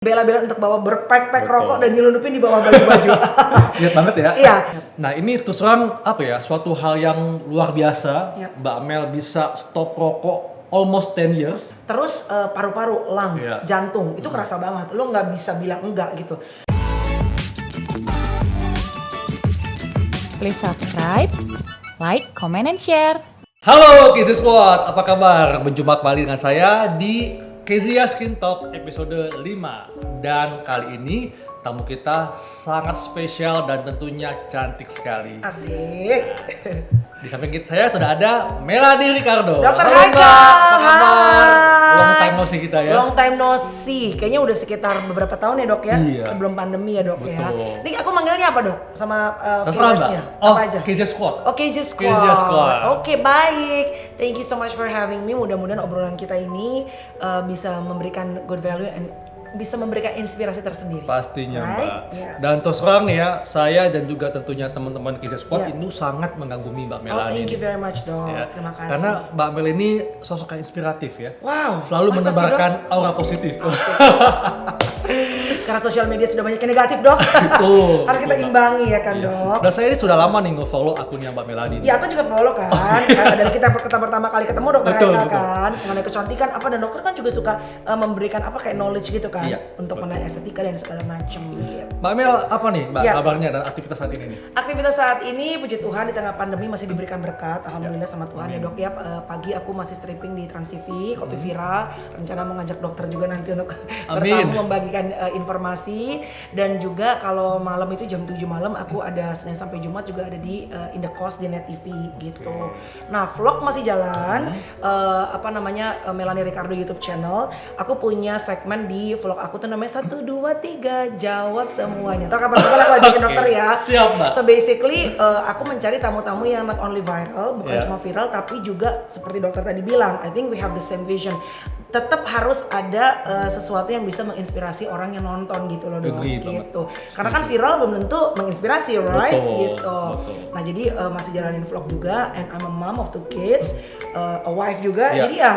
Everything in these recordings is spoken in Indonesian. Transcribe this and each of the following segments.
Bela-bela untuk bawa berpack rokok dan nyelundupin di bawah baju-baju. Lihat banget ya. Iya. Nah ini terus terang apa ya, suatu hal yang luar biasa. Iya. Mbak Mel bisa stop rokok almost 10 years. Terus paru-paru, lung, Iya. jantung, itu kerasa banget. Lo nggak bisa bilang enggak gitu. Please subscribe, like, comment, and share. Halo KZ Squad, apa kabar? Berjumpa kembali dengan saya di Kezia Skin Talk episode 5. Dan kali ini tamu kita sangat spesial dan tentunya cantik sekali. Asik. Di samping saya sudah ada Melanie Ricardo. Dokter Halo, Haikal. Mbak. Apa kabar? Hai. Long time no see kita ya. Long time no see. Kayaknya udah sekitar beberapa tahun ya dok ya. Iya. Sebelum pandemi ya dok ya. Betul. Ini aku manggilnya apa dok? Sama Terserah, Mbak. viewersnya? Oh, Apa aja? Kezia Squad. Oke, Kezia Squad. Kezia Squad. Oke, baik. Thank you so much for having me. Mudah-mudahan obrolan kita ini bisa memberikan good value and bisa memberikan inspirasi tersendiri. Pastinya Right? Mbak. Yes. Dan terus terang nih ya, saya dan juga tentunya teman-teman Kezia Squad Yeah. itu sangat mengagumi Mbak Oh, Melanie. thank you very much dok. Ya. Terima kasih. Karena Mbak Mel ini sosok yang inspiratif ya. Wow. Selalu masa sih, menebarkan Dok? aura positif. Karena sosial media sudah banyak yang negatif dok. Betul, Harus kita betul, Mbak. imbangi ya kan Iya. dok. Dan saya ini sudah lama nih nge-follow akunnya Mbak Melanie. Ya aku juga follow kan. Dari kita pertama kali ketemu dokter Betul, Haikal betul. kan mengenai kecantikan apa, dan dokter kan juga suka memberikan apa kayak knowledge gitu kan Iya, untuk betul. mengenai estetika dan segala macam gitu. Mbak Mel, apa nih Mbak Iya. kabarnya dan aktivitas saat ini nih? Aktivitas saat ini puji Tuhan di tengah pandemi masih diberikan berkat. Alhamdulillah sama Tuhan ya dok ya. Pagi aku masih stripping di Trans TV, Kopi Viral. Rencana mau ngajak dokter juga nanti untuk Amin. bertamu membagikan informasi. Dan juga kalau malam itu jam 7 malam aku ada Senin sampai Jumat juga ada di In The Coast di Net TV gitu. Nah vlog masih jalan. Melanie Ricardo YouTube channel. Aku punya segmen di vlog aku tuh namanya 1, 2, 3 jawab semuanya. Ntar kapan-kapan aku ajakin dokter ya. Siap, Mbak. So basically aku mencari tamu-tamu yang not only viral, bukan Yeah. cuma viral tapi juga seperti dokter tadi bilang, I think we have the same vision. Tetap harus ada sesuatu yang bisa menginspirasi orang yang nonton gitu loh dok. Agree banget. Gitu. Karena kan viral belum tentu menginspirasi, right? Betul, Gitu. betul. Nah jadi masih jalanin vlog juga, and I'm a mom of 2 kids, a wife juga. Yeah. Jadi ya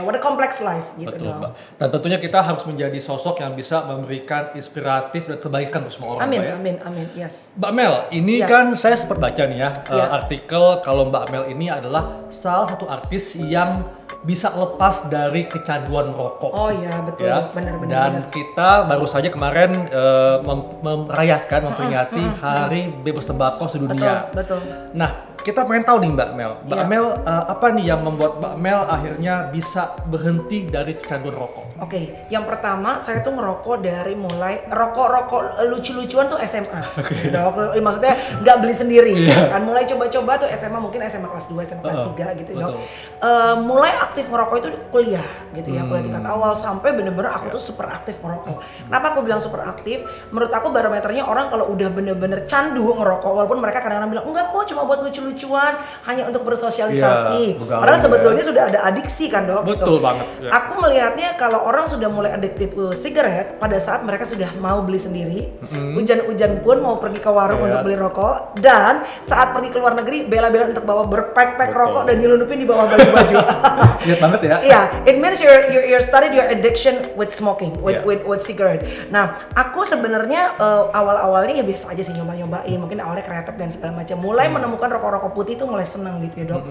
what a complex life gitu Betul, dong. Mbak. Dan tentunya kita harus menjadi sosok yang bisa memberikan inspiratif dan kebaikan untuk semua orang, Amin, Mbak ya. amin, yes. Mbak Mel, ini Ya. kan saya sempat baca nih ya, Ya. artikel kalau Mbak Mel ini adalah salah satu artis yang bisa lepas dari kecanduan rokok. Oh iya betul, Ya. benar. Dan kita baru saja kemarin merayakan, memperingati Hari Bebas Tembakau sedunia. Betul. Nah, kita pengen tahu nih Mbak Mel. Mbak Iya. Mel, apa nih yang membuat Mbak Mel akhirnya bisa berhenti dari kecanduan rokok? Oke, yang pertama saya tuh ngerokok dari mulai rokok lucu-lucuan tuh SMA. Dok, maksudnya nggak beli sendiri. Iya. Kan mulai coba-coba tuh SMA, mungkin SMA kelas 2, SMA kelas 3 gitu dok. betul. Mulai aktif ngerokok itu kuliah gitu ya, kuliah tingkat awal sampai bener-bener aku tuh super aktif ngerokok. Kenapa aku bilang super aktif? Menurut aku barometernya orang kalau udah bener-bener candu ngerokok, walaupun mereka kadang-kadang bilang enggak kok cuma buat lucu-lucuan, hanya untuk bersosialisasi. Iya, bergaul Padahal ya. sebetulnya sudah ada adiksi kan dok. Betul gitu. banget, ya. Aku melihatnya kalau orang sudah mulai addicted to cigarette pada saat mereka sudah mau beli sendiri, hujan-hujan pun mau pergi ke warung Iya. untuk beli rokok, dan saat pergi ke luar negeri bela-bela untuk bawa berpack Betul. rokok dan nyelundupin di bawah baju-baju. Lihat banget ya. Iya, it means you're started your addiction with smoking, with Yeah. with cigarette. Nah, aku sebenarnya awal-awalnya ya biasa aja sih nyoba-nyobain, mungkin awalnya kreatif dan segala macam. Mulai menemukan rokok-rokok putih itu mulai seneng gitu ya dok.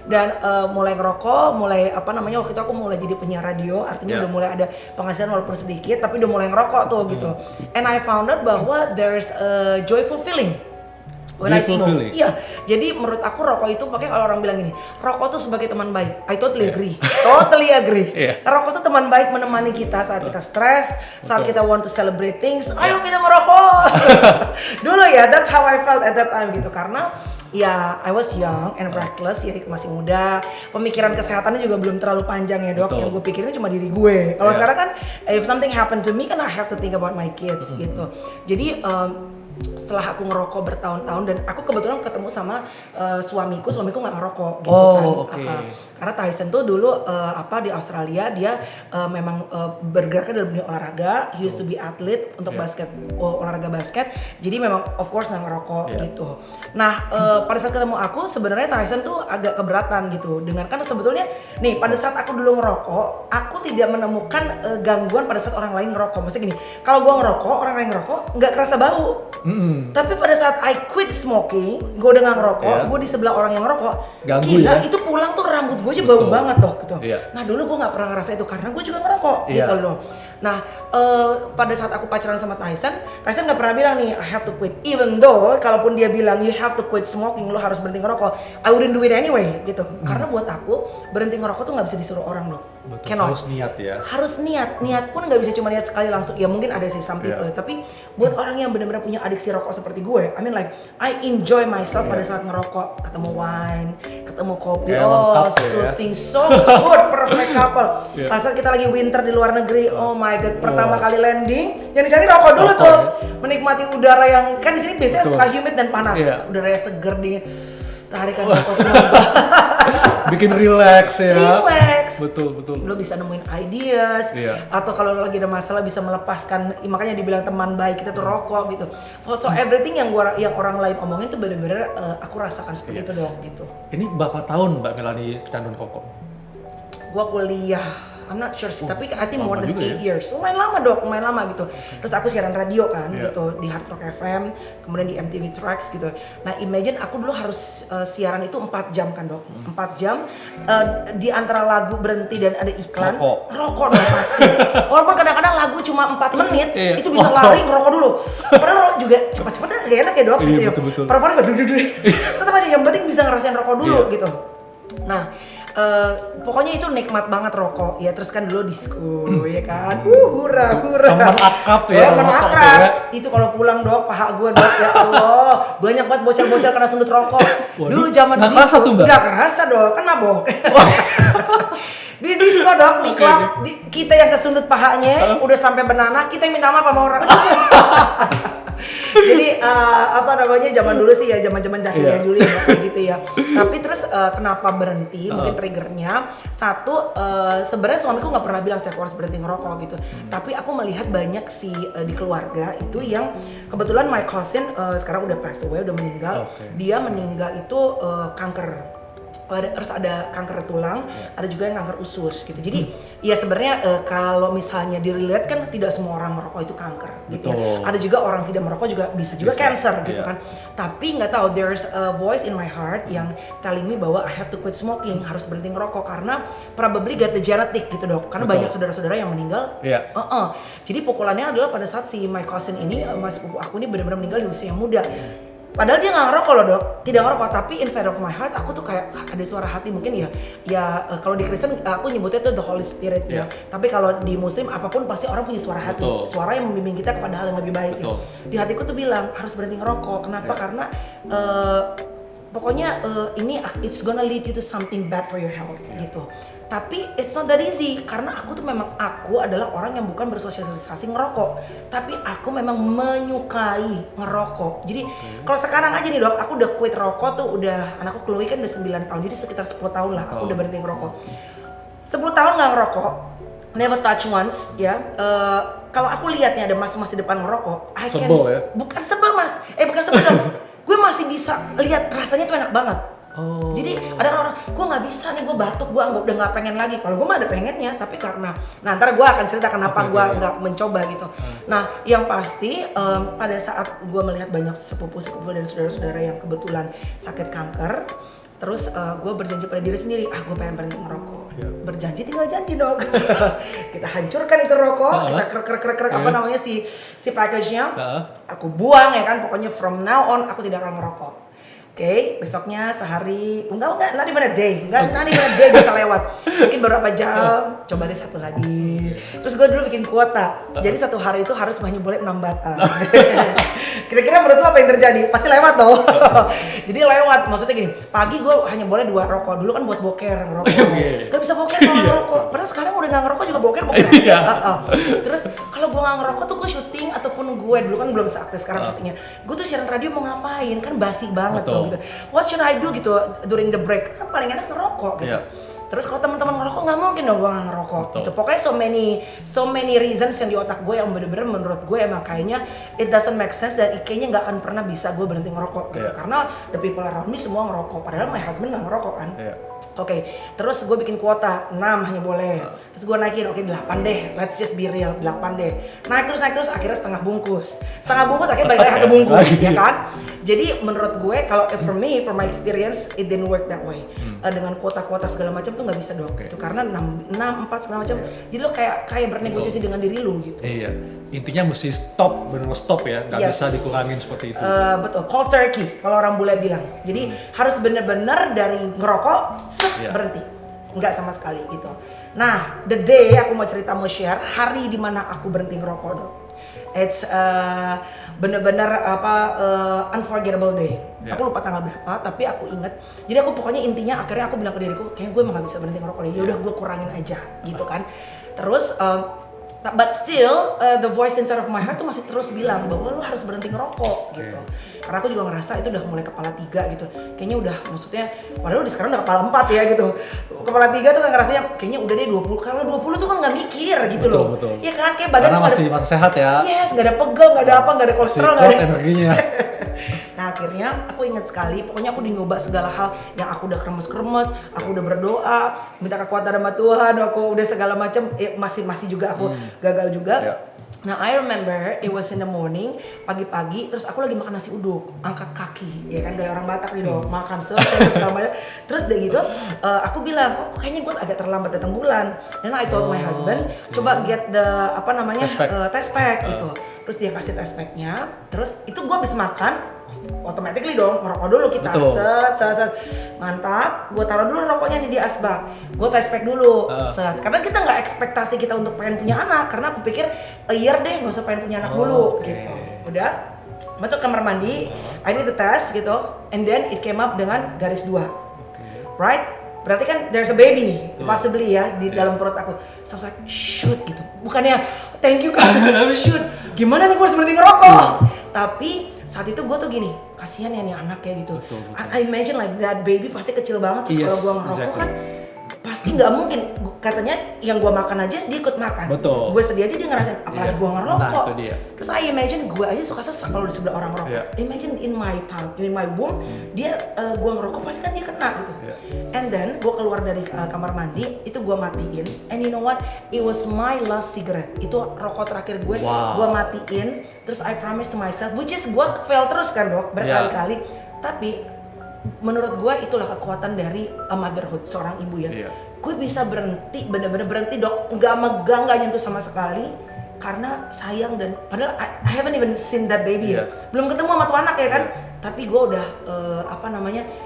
Dan mulai ngerokok, waktu itu aku mulai jadi penyiar radio, artinya Yeah. udah mulai ada penghasilan walaupun sedikit, tapi udah mulai ngerokok tuh gitu. And I found out bahwa there's a joyful feeling when I Joyful smoke. feeling. Iya, jadi menurut aku rokok itu, makanya kalau orang bilang gini, rokok tuh sebagai teman baik. I totally agree. Totally agree. Iya. Rokok tuh teman baik menemani kita saat kita stres, saat Betul. kita want to celebrate things. Ayo kita ngerokok. Dulu ya, that's how I felt at that time gitu. Karena ya I was young and reckless, ya masih muda. Pemikiran kesehatannya juga belum terlalu panjang ya dok. Betul. Yang gue pikirin cuma diri gue. Kalau Iya. sekarang kan, if something happen to me kan I have to think about my kids gitu. Jadi setelah aku ngerokok bertahun-tahun, dan aku kebetulan ketemu sama suamiku nggak ngerokok gitu Oh, kan. oke. Karena Tyson tuh dulu di Australia dia memang bergerak dalam dunia olahraga. He used to be athlete untuk olahraga basket. Jadi memang of course nggak ngerokok gitu. Nah pada saat ketemu aku sebenarnya Tyson tuh agak keberatan gitu. Dengan kan sebetulnya nih pada saat aku dulu ngerokok, aku tidak menemukan gangguan pada saat orang lain ngerokok. Maksudnya gini, kalau gua ngerokok, orang lain ngerokok nggak kerasa bau. Tapi pada saat I quit smoking, gue udah nggak ngerokok, gue di sebelah orang yang ngerokok, gila itu pulang tuh rambut gue aja bau banget dok gitu. Nah dulu gue nggak pernah ngerasa itu karena gue juga ngerokok gitu loh. Nah pada saat aku pacaran sama Tyson nggak pernah bilang nih I have to quit, even though kalaupun dia bilang you have to quit smoking, lo harus berhenti ngerokok, I wouldn't do it anyway gitu. Karena buat aku berhenti ngerokok tuh nggak bisa disuruh orang dok. Harus niat ya. Harus niat pun nggak bisa cuma niat sekali langsung. Ya mungkin ada sih some people, tapi buat orang yang benar-benar punya adiksi rokok seperti gue, I mean like I enjoy myself pada saat ngerokok, ketemu wine, ketemu kopi, shooting so good, perfect couple. Pada saat kita lagi winter di luar negeri, oh my god, pertama kali landing, yang dicari rokok dulu tuh, menikmati udara yang kan di sini biasanya suka humid dan panas, udaranya seger dingin, tarikan rokok bikin relax ya. Relax. Betul. Lo bisa nemuin ideas atau kalau lo lagi ada masalah bisa melepaskan, makanya dibilang teman baik kita tuh rokok gitu. So everything yang orang lain omongin tuh bener-bener aku rasakan seperti itu dong gitu. Ini berapa tahun Mbak Melanie kecanduan rokok? Gua kuliah, I'm not sure sih, tapi I think more than 8 years. Lumayan lama gitu. Terus aku siaran radio kan gitu di Hard Rock FM, kemudian di MTV Tracks gitu. Nah imagine aku dulu harus siaran itu 4 jam kan dok. 4 jam di antara lagu berhenti dan ada iklan, rokok dong pasti. Walaupun kadang-kadang lagu cuma 4 menit, itu bisa lari ngerokok dulu. Padahal juga cepat-cepatnya gak enak ya dok gitu ya. Paru-paru gak duduk. Tetap aja yang penting bisa ngerasain rokok dulu gitu. Nah pokoknya itu nikmat banget rokok ya. Terus kan dulu disco ya kan, hura teman akrab ya, teman akrab itu kalau pulang dok, paha gue dok ya Allah banyak banget bocil-bocil kena sundut rokok. Dulu zaman disco nggak kerasa dok, kan mabok. Di disco dok, di klub, kita yang kesundut pahanya udah sampai benanah, kita yang minta maaf sama orang. Jadi zaman dulu sih ya, zaman jahiliyah dulu ya kayak gitu ya. Tapi terus kenapa berhenti? Mungkin triggernya satu, sebenarnya suamiku nggak pernah bilang saya harus berhenti ngerokok gitu. Tapi aku melihat banyak sih di keluarga itu yang kebetulan my cousin sekarang udah passed away, udah meninggal. Dia meninggal itu kanker. Terus ada kanker tulang, ada juga yang kanker usus gitu. Jadi ya sebenarnya kalau misalnya dilihat kan tidak semua orang merokok itu kanker gitu ya. Ada juga orang tidak merokok juga bisa cancer gitu kan. Tapi nggak tahu, there's a voice in my heart yang telling me bahwa I have to quit smoking, harus berhenti ngerokok karena probably got the genetic gitu dok. Karena banyak saudara-saudara yang meninggal. Jadi pukulannya adalah pada saat si my cousin ini, mas sepupu aku ini benar-benar meninggal di usia yang muda. Padahal dia nggak ngerokok loh dok, tidak ngerokok, tapi inside of my heart aku tuh kayak ada suara hati, mungkin kalau di Kristen aku nyebutnya tuh the Holy Spirit ya. Tapi kalau di Muslim apapun pasti orang punya suara hati, suara yang membimbing kita kepada hal yang lebih baik. Ya. Di hatiku tuh bilang harus berhenti ngerokok. Kenapa? Karena pokoknya ini it's gonna lead you to something bad for your health gitu. Tapi it's not that easy karena aku adalah orang yang bukan bersosialisasi ngerokok, tapi aku memang menyukai ngerokok. Jadi kalau sekarang aja nih dok, aku udah quit rokok tuh udah, anakku Chloe kan udah 9 tahun, jadi sekitar 10 tahun lah aku udah berhenti ngerokok. 10 tahun nggak ngerokok, never touch once ya. Kalau aku lihat nih ada mas-mas di depan ngerokok, bukan sebel mas, bukan sebel dong. Gue masih bisa lihat rasanya tuh enak banget. Jadi ada orang, gue nggak bisa nih, gue batuk, gue udah nggak pengen lagi. Kalau gue mah ada pengennya, tapi karena, ntar gue akan cerita kenapa gue nggak mencoba gitu. Nah, yang pasti pada saat gue melihat banyak sepupu-sepupu dan saudara-saudara yang kebetulan sakit kanker, terus gue berjanji pada diri sendiri, gue pengen berhenti ngerokok. Berjanji tinggal janji dong. Kita hancurkan itu rokok, kita krek si package-nya, aku buang ya kan. Pokoknya from now on aku tidak akan ngerokok. Oke, besoknya sehari, enggak, not even a day bisa lewat. Mungkin beberapa jam, coba deh satu lagi. Terus gue dulu bikin kuota, jadi satu hari itu harus hanya boleh 6 batang. Kira-kira menurut lo apa yang terjadi? Pasti lewat dong. Jadi lewat, maksudnya gini, pagi gue hanya boleh 2 rokok. Dulu kan buat boker ngerokok. Gak bisa boker kalau nggak ngerokok. Padahal sekarang udah nggak ngerokok juga boker aja. Terus kalau gue nggak ngerokok tuh gue syuting ataupun gue dulu kan belum seaktif sekarang syutingnya. Gue tuh siaran radio mau ngapain? Kan basi banget tuh. Gitu. What should I do gitu during the break? Kan paling enak ngerokok gitu. Terus kalau teman-teman ngerokok nggak mungkin dong gue nggak ngerokok. Betul. Gitu. Pokoknya so many reasons yang di otak gue yang bener-bener menurut gue emang kayaknya it doesn't make sense dan kayaknya nggak akan pernah bisa gue berhenti ngerokok gitu. Iya. Karena the people around me semua ngerokok. Padahal my husband nggak ngerokok kan. Iya. Oke, terus gue bikin kuota 6 hanya boleh. Terus gue naikin, oke 8 deh, let's just be real, 8 deh. Naik terus, akhirnya setengah bungkus akhirnya balik lagi 1 bungkus, ya kan? Jadi menurut gue, kalau for me, from my experience, it didn't work that way. Dengan kuota-kuota segala macam tuh nggak bisa dong, gitu. Karena 6, 4 segala macam. Jadi lo kayak bernegosiasi dengan diri lo gitu. Iya, intinya mesti stop, benar stop ya, nggak Yes. bisa dikurangin seperti itu. Betul, cold turkey kalau orang bule bilang. Jadi harus bener-bener dari ngerokok Iya. berhenti, nggak sama sekali gitu. Nah, the day aku mau share hari dimana aku berhenti ngerokok dok. It's bener-bener unforgettable day. Yeah. Aku lupa tanggal berapa, tapi aku inget. Jadi aku pokoknya intinya akhirnya aku bilang ke diriku, kayaknya gue emang gak bisa berhenti ngerokok deh. Ya udah gue kurangin aja, gitu kan. Terus but still the voice inside of my heart tuh masih terus bilang bahwa lu harus berhenti ngerokok gitu. Karena aku juga ngerasa itu udah mulai kepala 3 gitu. Kayaknya udah, maksudnya padahal udah sekarang udah kepala 4 ya gitu. Kepala 3 tuh kan ngerasanya kayaknya udah deh 20. Kalau 20 tuh kan nggak mikir gitu Betul, loh. betul. Iya kan, kayak badan Karena tuh masih sehat ya. Yes, nggak ada pegel, nggak ada apa, nggak ada kolesterol, nggak Kuat ada. energinya. Nah akhirnya aku ingat sekali, pokoknya aku udah nyoba segala hal yang aku udah kremes-kremes, aku udah berdoa, minta kekuatan sama Tuhan, aku udah segala macam, masih juga aku gagal juga. Yeah. Nah I remember it was in the morning, pagi-pagi, terus aku lagi makan nasi uduk, angkat kaki, ya kan gaya orang Batak nih dong, makan segala macam. Terus udah gitu, aku bilang, kok kayaknya gue agak terlambat datang bulan. Dan I told my husband, coba get the test pack gitu. Terus dia kasih test packnya, terus itu gue habis makan, automatically dong ngerokok dulu kita. Betul. Set, mantap. Gue taruh dulu rokoknya nih di asbak. Gue test pack dulu, set. Karena kita nggak ekspektasi kita untuk pengen punya anak, karena aku pikir a year deh nggak usah pengen punya anak dulu, gitu. Udah, masuk kamar mandi, I did the test gitu, and then it came up dengan garis 2, right? Berarti kan there's a baby, possibly ya di dalam perut aku. So I was like, shoot gitu. Bukannya thank you kan, shoot. Gimana nih gue harus berhenti ngerokok? Tapi saat itu gue tuh gini, kasihan ya nih anak ya gitu. Betul. I imagine like that baby pasti kecil banget. Terus Yes, kalau gue ngerokok exactly. kan pasti nggak mungkin. Katanya yang gue makan aja dia ikut makan. Betul. Gue sedih aja dia ngerasain, apalagi Iya. gue ngerokok. Nah, itu dia. Terus I imagine gue aja suka sesek kalau di sebelah orang ngerokok. Iya. Imagine in my womb, dia gue ngerokok pasti kan dia kena gitu. Iya. And then gue keluar dari kamar mandi, itu gue matiin. And you know what? It was my last cigarette. Itu rokok terakhir gue. Wow. Gue matiin. Terus I promise to myself, which is gue fail terus kan dok, berkali-kali. Tapi menurut gue itulah kekuatan dari motherhood, seorang ibu ya. Iya. Gue bisa berhenti, bener-bener berhenti dok, nggak megang, nggak nyentuh sama sekali. Karena sayang dan padahal I haven't even seen that baby ya. Belum ketemu sama tuh anak ya kan. Tapi gue udah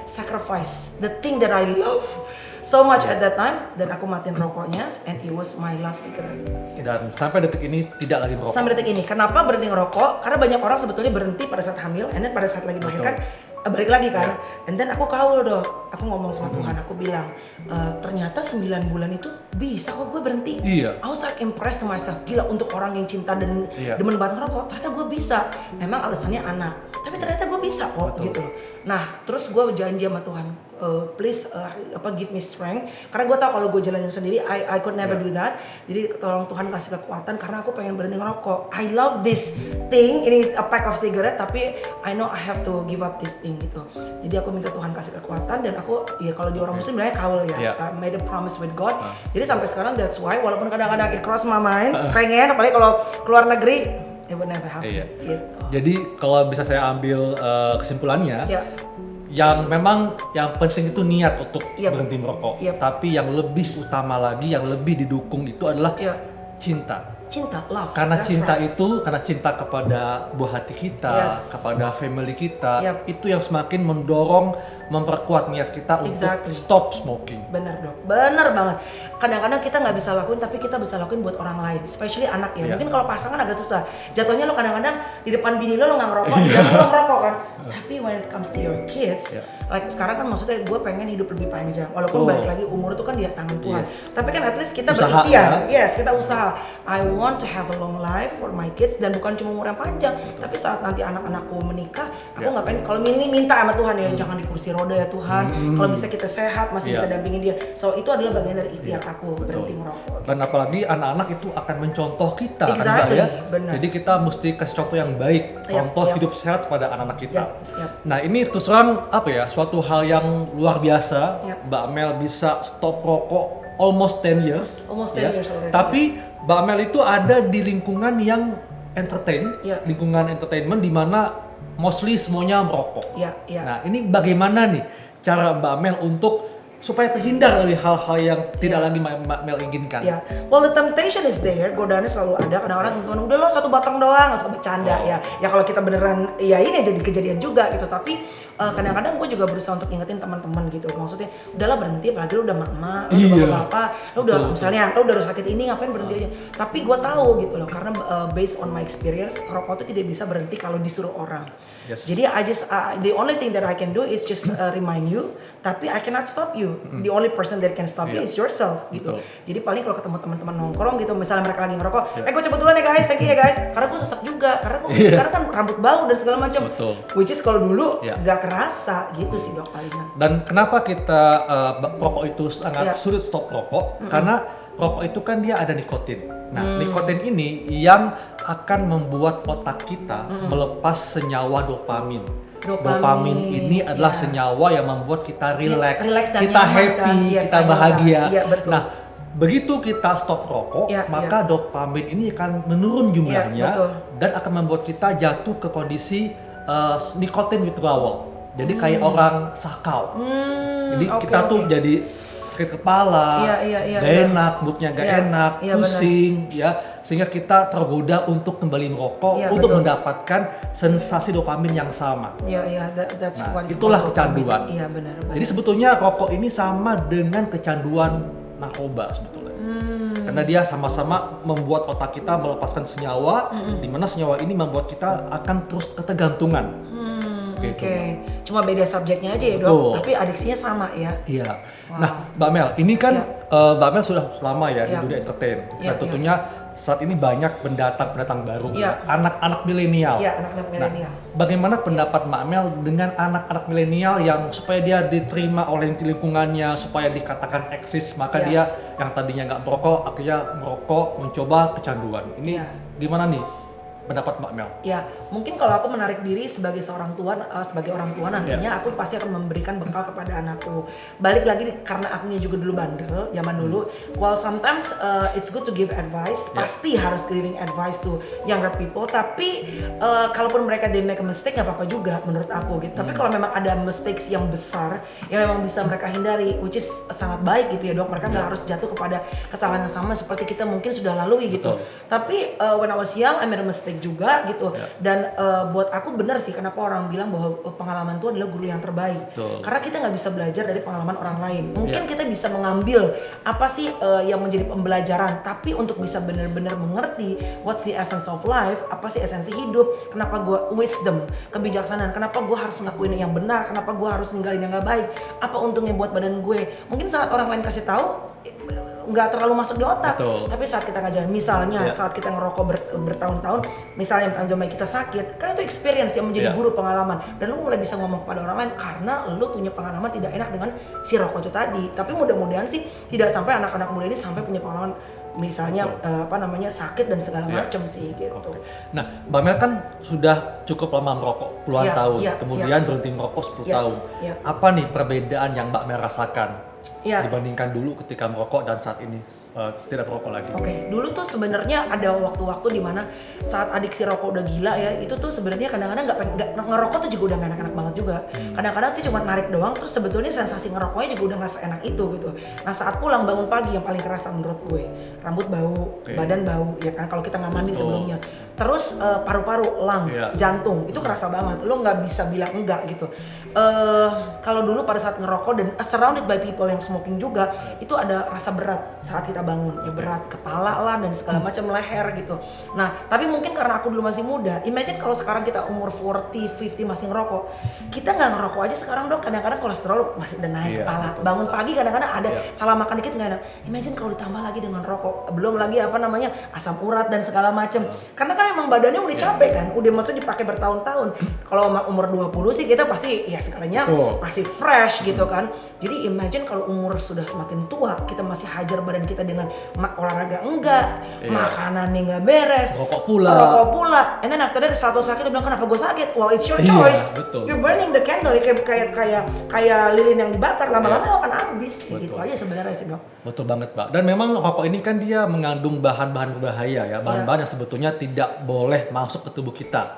sacrifice the thing that I love so much at that time, dan aku matiin rokoknya, and it was my last cigarette. Dan sampai detik ini tidak lagi merokok. Sampai detik ini, kenapa berhenti ngerokok? Karena banyak orang sebetulnya berhenti pada saat hamil, and then pada saat lagi melahirkan balik lagi kan. And then aku kaul dok, aku ngomong sama Tuhan, aku bilang ternyata 9 bulan itu bisa kok gue berhenti. Iya. I was like impressed to myself, gila untuk orang yang cinta dan Iya. demen banget ngerokok, ternyata gue bisa. Memang alasannya anak, tapi ternyata gue bisa kok. Betul. Gitu loh. Nah terus gue janji sama Tuhan, please give me strength, karena gue tau kalau gue jalanin sendiri I could never do that. Jadi tolong Tuhan kasih kekuatan, karena aku pengen berhenti ngerokok. I love this thing, ini a pack of cigarette, tapi I know I have to give up this thing gitu. Jadi aku minta Tuhan kasih kekuatan, dan aku ya kalau di orang muslim bilangnya kaul ya, made a promise with God. Jadi sampai sekarang that's why walaupun kadang-kadang it cross my mind, pengen apalagi kalau keluar negeri, it would never happen. Iya. Gitu. Jadi kalau bisa saya ambil kesimpulannya, Ya. yang memang yang penting itu niat untuk Yep. berhenti merokok. Yep. Tapi yang lebih utama lagi, yang lebih didukung itu adalah Ya. cinta. Cinta, love. Karena That's cinta right. itu, karena cinta kepada buah hati kita, Yes. kepada family kita, Yep. itu yang semakin mendorong, memperkuat niat kita Exactly. untuk stop smoking. Bener dok, bener banget. Kadang-kadang kita nggak bisa lakuin, tapi kita bisa lakuin buat orang lain, especially anak ya. Iya. Mungkin kalau pasangan agak susah. Jatuhnya lo kadang-kadang di depan bini lo nggak ngerokok, di depan lo ngerokok kan. Tapi when it comes to your kids, Iya. like sekarang kan maksudnya gue pengen hidup lebih panjang. Walaupun Betul. balik lagi umur itu kan di tangan Tuhan. Yes. Tapi kan at least kita Usaha, berikhtiar. Yes, kita usaha. I want want to have a long life for my kids, dan bukan cuma umur yang panjang, tapi saat nanti anak-anakku menikah, aku nggak pengen, kalau ini minta sama Tuhan ya, jangan di kursi roda ya Tuhan, kalau bisa kita sehat, masih bisa dampingin dia. So itu adalah bagian dari ikhtiar aku berhenti ngerokok. Dan apalagi anak-anak itu akan mencontoh kita, kan Mbak Exactly, ya. benar. Jadi kita mesti kasih contoh yang baik, contoh hidup sehat pada anak-anak kita. Nah ini terus terang apa ya, suatu hal yang luar biasa, Mbak Mel bisa stop rokok almost 10 years. Almost 10 years already. Tapi Mbak Mel itu ada di lingkungan yang lingkungan entertainment di mana mostly semuanya merokok. Nah ini bagaimana nih cara Mbak Mel untuk supaya terhindar dari hal-hal yang tidak lagi Mbak Mel inginkan? Well, the temptation is there, godaannya selalu ada. Kadang-kadang teman-teman, udah lo 1 batang doang, nggak usah bercanda ya. Ya kalau kita beneran, ya ini jadi kejadian juga gitu. Tapi kadang-kadang gue juga berusaha untuk ingetin teman-teman gitu. Maksudnya, udahlah berhenti, apalagi lo udah mama, lo udah bapak, lo udah misalnya lo udah sakit ini, ngapain berhenti aja. Tapi gue tahu gitu loh, karena based on my experience, rokok itu tidak bisa berhenti kalau disuruh orang. Jadi the only thing that I can do is just remind you, tapi I cannot stop you. The only person that can stop you is yourself gitu. Jadi paling kalau ketemu teman-teman nongkrong gitu, misalnya mereka lagi ngerokok, gue cepet duluan ya guys, thank you ya guys. Karena gue sesak juga, karena kan rambut bau dan segala macam. Which is kalau dulu nggak kerasa gitu sih dok palingan. Dan kenapa kita rokok itu sangat sulit stop rokok? Karena rokok itu kan dia ada nikotin. Nah, nikotin ini yang akan membuat otak kita melepas senyawa dopamin. Dopamin ini adalah senyawa yang membuat kita relax kita happy, kita bahagia. Nah, begitu kita stop rokok, maka dopamin ini akan menurun jumlahnya dan akan membuat kita jatuh ke kondisi nikotin withdrawal. Jadi kayak orang sakau. Jadi kita tuh jadi sakit kepala, gak enak, moodnya gak enak, pusing, sehingga kita tergoda untuk kembali merokok untuk mendapatkan sensasi dopamin yang sama. Nah, itulah kecanduan. Benar. Jadi sebetulnya rokok ini sama dengan kecanduan narkoba sebetulnya. Karena dia sama-sama membuat otak kita melepaskan senyawa, di mana senyawa ini membuat kita akan terus ketergantungan. Oke. Cuma beda subjeknya aja ya dok, tapi adiksinya sama ya. Iya. Nah Mbak Mel, ini kan Mbak Mel sudah lama ya di dunia entertain. Dan tentunya saat ini banyak pendatang baru, anak-anak milenial. Anak-anak milenial. Nah, bagaimana pendapat Mbak Mel dengan anak-anak milenial yang supaya dia diterima oleh lingkungannya, supaya dikatakan eksis, maka dia yang tadinya nggak merokok, akhirnya merokok, mencoba kecanduan. Ini gimana nih pendapat Mbak Mel? Mungkin kalau aku menarik diri sebagai seorang tua, sebagai orang tua nantinya aku pasti akan memberikan bekal kepada anakku. Balik lagi karena akunya juga dulu bandel, zaman dulu. While sometimes it's good to give advice, pasti harus giving advice to younger people. Tapi kalaupun mereka they make a mistake nggak apa-apa juga menurut aku gitu. Tapi kalau memang ada mistakes yang besar yang memang bisa mereka hindari, which is sangat baik gitu ya dok. Mereka nggak harus jatuh kepada kesalahan yang sama seperti kita mungkin sudah lalui gitu. Tapi when I was young, I made a mistake juga gitu. Dan buat aku benar sih kenapa orang bilang bahwa pengalaman itu adalah guru yang terbaik. Karena kita nggak bisa belajar dari pengalaman orang lain. Mungkin kita bisa mengambil apa sih yang menjadi pembelajaran, tapi untuk bisa benar-benar mengerti what's the essence of life, apa sih esensi hidup, kenapa gue wisdom, kebijaksanaan, kenapa gue harus ngelakuin yang benar, kenapa gue harus ninggalin yang nggak baik, apa untungnya buat badan gue. Mungkin saat orang lain kasih tahu nggak terlalu masuk di otak. Tapi saat kita ngajarin, misalnya saat kita ngerokok bertahun-tahun, misalnya sampai kita sakit, kan itu experience yang menjadi guru pengalaman, dan lu mulai bisa ngomong kepada orang lain karena lu punya pengalaman tidak enak dengan si rokok itu tadi. Tapi mudah-mudahan sih tidak sampai anak-anak muda ini sampai punya pengalaman misalnya sakit dan segala macam sih gitu. Nah, Mbak Mel kan sudah cukup lama merokok puluhan tahun, kemudian berhenti merokok 10 tahun. Apa nih perbedaan yang Mbak Mel rasakan dibandingkan dulu ketika merokok dan saat ini tidak merokok lagi? Dulu tuh sebenarnya ada waktu-waktu di mana saat adiksi rokok udah gila ya, itu tuh sebenarnya kadang-kadang nggak ngerokok tuh juga udah nggak enak-enak banget juga. Kadang-kadang tuh cuma narik doang, terus sebetulnya sensasi ngerokoknya juga udah nggak seenak itu gitu. Nah saat pulang bangun pagi yang paling kerasa menurut gue, rambut bau, badan bau, ya kan kalau kita nggak mandi sebelumnya. Terus paru-paru, lung, jantung itu kerasa banget. Lo nggak bisa bilang enggak gitu. Kalau dulu pada saat ngerokok dan surrounded by people yang smoking juga, itu ada rasa berat saat kita bangun, ya berat kepala lah dan segala macam, leher gitu. Nah, tapi mungkin karena aku dulu masih muda, imagine kalau sekarang kita umur 40, 50 masih ngerokok, kita nggak ngerokok aja sekarang dok, kadang-kadang kolesterol masih udah naik kepala. Bangun pagi kadang-kadang ada salah makan dikit nggak enak. Imagine kalau ditambah lagi dengan rokok, belum lagi asam urat dan segala macam. Karena kan emang badannya udah capek kan, udah maksudnya dipakai bertahun-tahun. Kalau umur 20 sih kita pasti ya sekalinya masih fresh gitu kan. Jadi imagine kalau umur sudah semakin tua, kita masih hajar badan kita dengan olahraga enggak, makanannya nggak beres, rokok pula. And then after that satu sakit dia bilang kenapa gue sakit? Well it's your choice. You're burning the candle kayak lilin yang dibakar, lama-lama akan habis. Gitu aja sebenarnya sih dok. Betul banget Pak. Dan memang rokok ini kan dia mengandung bahan-bahan berbahaya ya, bahan-bahan yang sebetulnya tidak boleh masuk ke tubuh kita.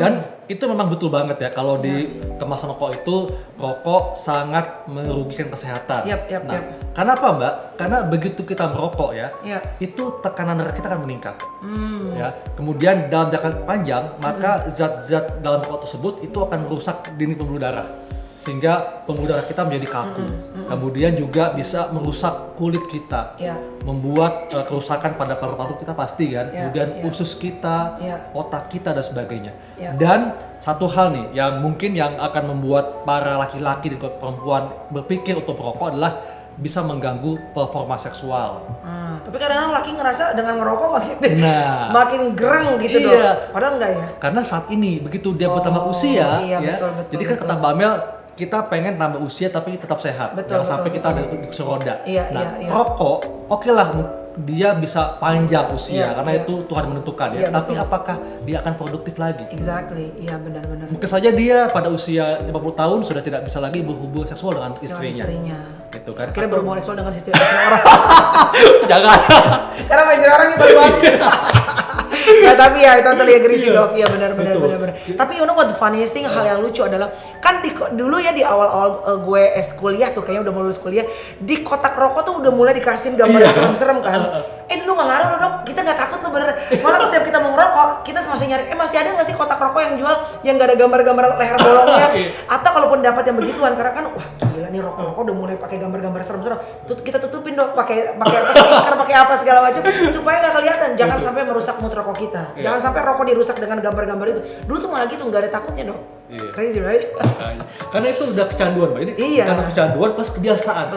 Dan itu memang betul banget ya, kalau di kemasan rokok itu rokok sangat merugikan kesehatan. Kenapa Mbak? Karena begitu kita merokok ya, itu tekanan darah kita akan meningkat. Ya. Kemudian dalam jangka panjang, maka zat-zat dalam rokok tersebut itu akan merusak dinding pembuluh darah. Sehingga pembuluh darah kita menjadi kaku. Kemudian juga bisa merusak kulit kita. Membuat kerusakan pada paru-paru kita pasti kan. Kemudian usus kita, otak kita dan sebagainya. Dan satu hal nih yang mungkin yang akan membuat para laki-laki dan perempuan berpikir untuk merokok adalah bisa mengganggu performa seksual. Tapi kadang-kadang laki ngerasa dengan ngerokok makin gereng gitu dong. Padahal enggak ya. Karena saat ini begitu dia bertambah usia, betul, jadi kan kata Mbak Amel, kita pengen tambah usia tapi tetap sehat. Jangan sampai kita ada di kursi roda. Rokok, oke lah dia bisa panjang usia karena itu Tuhan menentukan ya. Tapi apakah dia akan produktif lagi? Exactly, iya benar-benar. Mungkin saja dia pada usia 50 tahun sudah tidak bisa lagi berhubungan seksual dengan istrinya. Gitu kan. Akhirnya berhubungan seksual dengan istri orang. Jangan. Karena istri orang ini baru banget. Nah, tapi ya itu totally agree sih dok, iya benar. Tapi you know what the funniest thing, hal yang lucu adalah kan dulu ya di awal-awal gue kuliah tuh, kayaknya udah mau lulus kuliah, di kotak rokok tuh udah mulai dikasihin gambar yang serem-serem kan. Dulu nggak ngaruh loh dok, kita nggak takut loh bener. Malah setiap kita mau ngerokok, kita masih nyari, masih ada nggak sih kotak rokok yang jual yang nggak ada gambar-gambar leher bolongnya? Atau kalaupun dapat yang begituan, karena kan wah gila nih rokok-rokok udah mulai pakai gambar-gambar serem-serem. Kita tutupin dok, pakai stiker, pakai apa segala macam supaya nggak kelihatan. Jangan sampai merusak mood rokok kita. Jangan sampai rokok dirusak dengan gambar-gambar itu. Dulu tuh malah gitu, nggak ada takutnya dok. Crazy right? Karena itu udah kecanduan Mbak. Ini karena kecanduan plus kebiasaan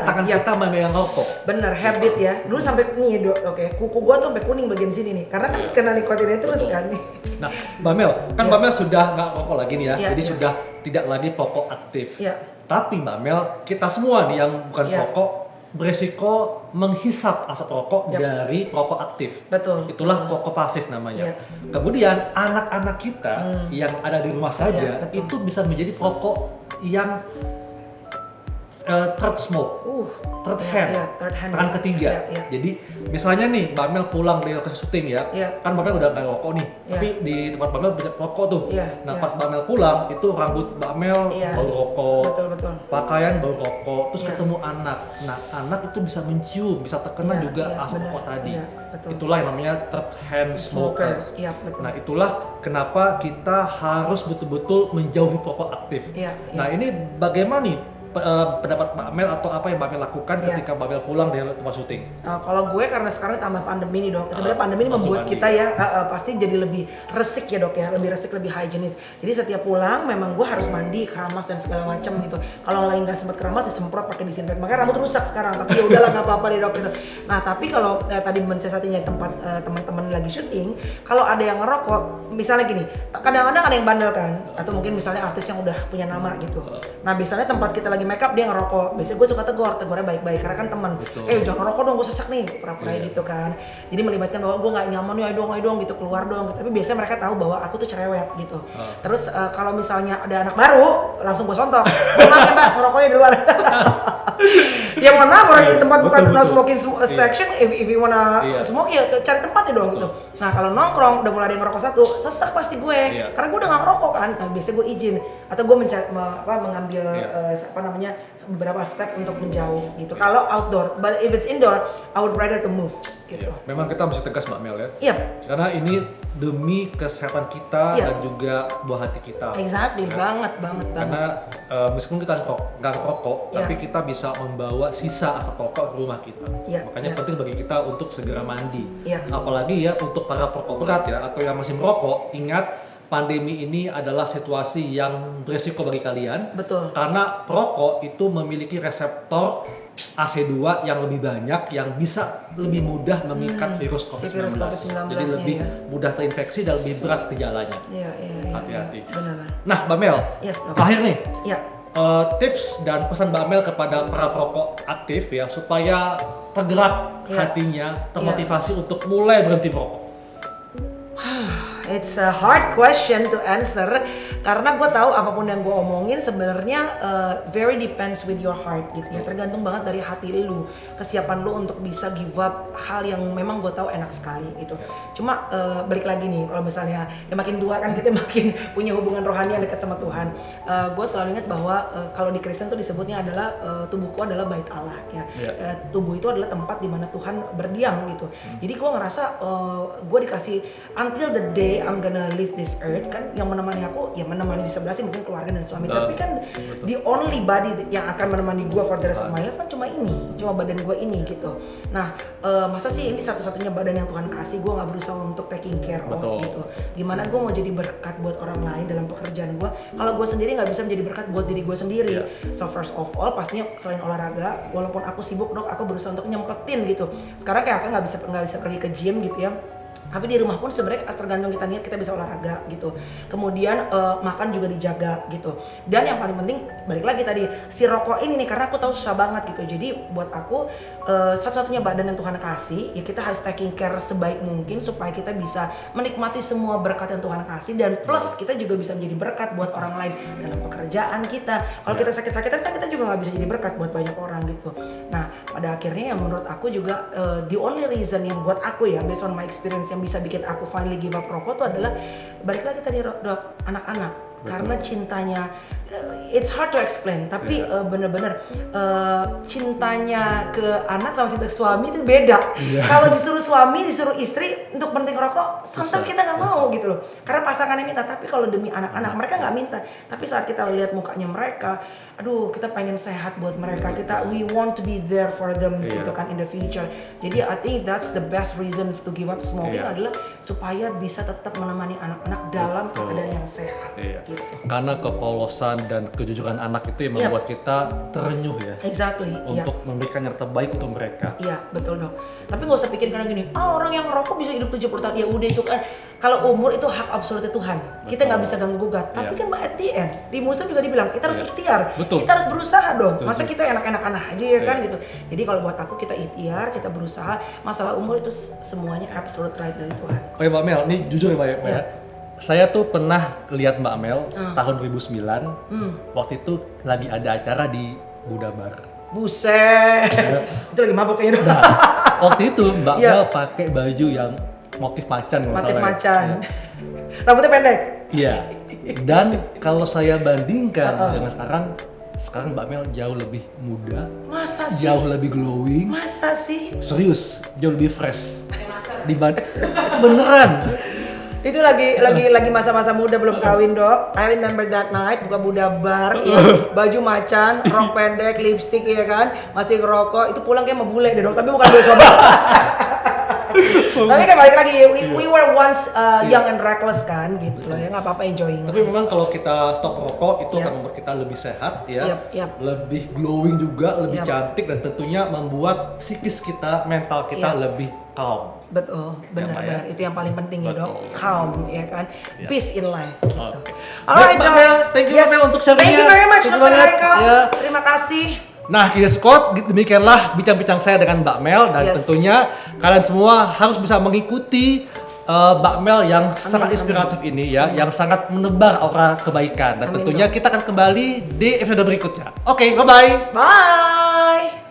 tangan kita memegang rokok. Bener, habit ya. Dulu sampai nih dok, kuku gua tuh sampai kuning bagian sini nih, karena kan kena nikotinnya terus kan nih. Nah, Mbak Mel, kan Mbak Mel sudah nggak rokok lagi nih ya, jadi sudah tidak lagi rokok aktif. Tapi Mbak Mel, kita semua nih yang bukan rokok beresiko menghisap asap rokok dari rokok aktif. Betul. Itulah rokok pasif namanya. Kemudian anak-anak kita yang ada di rumah saja itu bisa menjadi rokok yang third smoke, third hand, tangan ketiga. Jadi misalnya nih Mbak Mel pulang dari lokasi syuting ya, kan Mbak Mel udah nggak rokok nih, tapi di tempat Mbak Mel banyak rokok tuh. Nah pas Mbak Mel pulang itu rambut Mbak Mel bau rokok, pakaian bau rokok, terus ketemu anak. Nah anak itu bisa mencium, bisa terkena juga asap rokok tadi. Itulah yang namanya third hand smokers. Nah itulah kenapa kita harus betul-betul menjauhi rokok aktif. Nah ini bagaimana nih pendapat Mbak Mel atau apa yang Mbak Mel lakukan ketika Mbak Mel pulang dari tempat syuting? Kalau gue karena sekarang tambah pandemi nih dok, sebenarnya pandemi ini membuat kita ya pasti jadi lebih resik ya dok ya, lebih resik, lebih higienis. Jadi setiap pulang memang gue harus mandi, keramas dan segala macam gitu. Kalau lagi nggak sempat keramas disemprot pakai disinfektan. Makanya rambut rusak sekarang, tapi ya udahlah nggak apa-apa deh dok gitu. Nah tapi kalau tadi mensiasatinya tempat teman-teman lagi syuting, kalau ada yang ngerokok, misalnya gini, kadang-kadang ada yang bandel kan, atau mungkin misalnya artis yang udah punya nama gitu. Nah misalnya tempat kita lagi makeup dia ngerokok, biasanya gue suka tegurnya baik-baik karena kan teman, jangan ngerokok dong, gue sesak nih, pura-pura gitu kan. Jadi melibatkan bahwa gue nggak nyaman nih, ayo dong gitu, keluar dong. Tapi biasanya mereka tahu bahwa aku tuh cerewet gitu. Terus kalau misalnya ada anak baru, langsung gue sontok, maaf ya mbak, ngerokoknya di luar. Ya mohon maaf, orang di tempat bukan no smoking section, if you wanna smoke ya cari tempat ya dong gitu. Nah kalau nongkrong udah mulai ada yang ngerokok satu, sesak pasti gue, karena gue udah nggak ngerokok kan. Nah biasanya gue izin atau gue mengambil beberapa step untuk menjauh gitu. Kalau outdoor, but if it's indoor, I would rather to move gitu. Iya. Memang kita mesti tegas Mbak Mel ya. Iya. Karena ini demi kesehatan kita dan juga buah hati kita. Exactly, Ya. banget. Karena meskipun kita nggak ngerokok, tapi kita bisa membawa sisa asap rokok ke rumah kita. Makanya penting bagi kita untuk segera mandi. Apalagi ya untuk para perokok berat ya atau yang masih merokok, ingat pandemi ini adalah situasi yang beresiko bagi kalian. Betul. Karena perokok itu memiliki reseptor AC2 yang lebih banyak yang bisa lebih mudah mengikat virus COVID-19. Jadi lebih mudah terinfeksi dan lebih berat gejalanya. Iya. Hati-hati. Benar. Nah, Mbak Mel, terakhir nih. Iya. Tips dan pesan Mbak Mel kepada para perokok aktif ya supaya tergerak hatinya, termotivasi untuk mulai berhenti merokok. It's a hard question to answer karena gue tahu apapun yang gue omongin sebenarnya very depends with your heart gitu ya, tergantung banget dari hati lu, kesiapan lu untuk bisa give up hal yang memang gue tahu enak sekali gitu. Cuma balik lagi nih, kalau misalnya ya makin tua kan kita makin punya hubungan rohani yang dekat sama Tuhan. Gue selalu ingat bahwa kalau di Kristen tuh disebutnya adalah tubuhku adalah bait Allah ya. Tubuh itu adalah tempat di mana Tuhan berdiam gitu. Jadi gue ngerasa gue dikasih until the day I'm gonna leave this earth, kan yang menemani aku, ya menemani di sebelah sih mungkin keluarga dan suami, tapi kan the only body yang akan menemani gue for the rest of my life kan cuma badan gue ini gitu. Nah masa sih ini satu-satunya badan yang Tuhan kasih, gue nggak berusaha untuk taking care of gitu. Gimana gue mau jadi berkat buat orang lain dalam pekerjaan gue kalau gue sendiri nggak bisa menjadi berkat buat diri gue sendiri. So first of all pastinya selain olahraga, walaupun aku sibuk dok, aku berusaha untuk nyempetin gitu. Sekarang kayak aku nggak bisa pergi ke gym gitu ya, tapi di rumah pun sebenarnya tergantung kita niat kita bisa olahraga gitu. Kemudian makan juga dijaga gitu. Dan yang paling penting balik lagi tadi si rokok ini nih, karena aku tahu susah banget gitu. Jadi buat aku satu-satunya badan yang Tuhan kasih ya kita harus taking care sebaik mungkin supaya kita bisa menikmati semua berkat yang Tuhan kasih, dan plus kita juga bisa menjadi berkat buat orang lain dalam pekerjaan kita. Kalau kita sakit-sakitan kan kita juga nggak bisa jadi berkat buat banyak orang gitu. Nah pada akhirnya yang menurut aku juga the only reason yang buat aku ya based on my experience yang bisa bikin aku finally give up rokok tuh adalah balik lagi tadi dok, anak-anak. Karena cintanya it's hard to explain, tapi bener-bener cintanya ke anak sama cinta ke suami itu beda. Kalau disuruh suami, disuruh istri untuk berhenti ngerokok, sometimes kita nggak mau gitu loh, karena pasangannya minta. Tapi kalau demi anak-anak mereka nggak minta, tapi saat kita lihat mukanya mereka, aduh kita pengen sehat buat mereka, we want to be there for them gitu kan in the future. Jadi I think that's the best reason to give up smoking adalah supaya bisa tetap menemani anak-anak dalam keadaan yang sehat. Gitu. Karena kepolosan dan kejujuran anak itu yang membuat kita terenyuh ya. Exactly. Untuk memberikan yang terbaik untuk mereka. Iya, betul dong. Tapi nggak usah pikir karena gini, orang yang ngerokok bisa hidup 70 tahun. Ya udah itu kan, kalau umur itu hak absolutnya Tuhan. Kita nggak bisa ganggu gugat. Tapi kan at the end, di Muslim juga dibilang kita harus ikhtiar. Kita harus berusaha dong. Masa kita enak-enakan aja ya kan gitu. Jadi kalau buat aku kita ikhtiar, kita berusaha. Masalah umur itu semuanya absolute right dari Tuhan. Oke Mbak Mel, ini jujur ya Mbak ya. Saya tuh pernah lihat Mbak Mel tahun 2009, waktu itu lagi ada acara di Buddha Bar. Buset, itu lagi mabok kayaknya. Nah, waktu itu Mbak Mel pakai baju yang motif macan. Motif macan. Rambutnya pendek. Iya. Dan kalau saya bandingkan dengan sekarang Mbak Mel jauh lebih muda. Masa sih? Jauh lebih glowing. Masa sih? Serius, jauh lebih fresh. Beneran. Itu lagi masa-masa muda belum kawin dok. I remember that night buka Buddha Bar, baju macan, rok pendek, lipstick ya kan, masih ngerokok. Itu pulang kayak mau bule deh dok, tapi bukan gue sobat. Tapi kan balik lagi, we were once young and reckless kan gitu loh ya, nggak apa-apa enjoying. Tapi memang kalau kita stop rokok itu akan membuat kita lebih sehat ya, lebih glowing juga, lebih cantik, dan tentunya membuat psikis kita, mental kita lebih calm. Betul, benar-benar itu yang paling penting ya dok, calm ya kan, peace in life gitu. Alright dok, thank you Mel untuk sharingnya. Thank you very much Dr. Haikal, terima kasih. Nah, Kids Squad, demikianlah bincang-bincang saya dengan Mbak Mel, dan tentunya kalian semua harus bisa mengikuti Mbak Mel yang sangat inspiratif ini ya, yang sangat menebar aura kebaikan, dan tentunya kita akan kembali di episode berikutnya. Oke, bye-bye. Bye.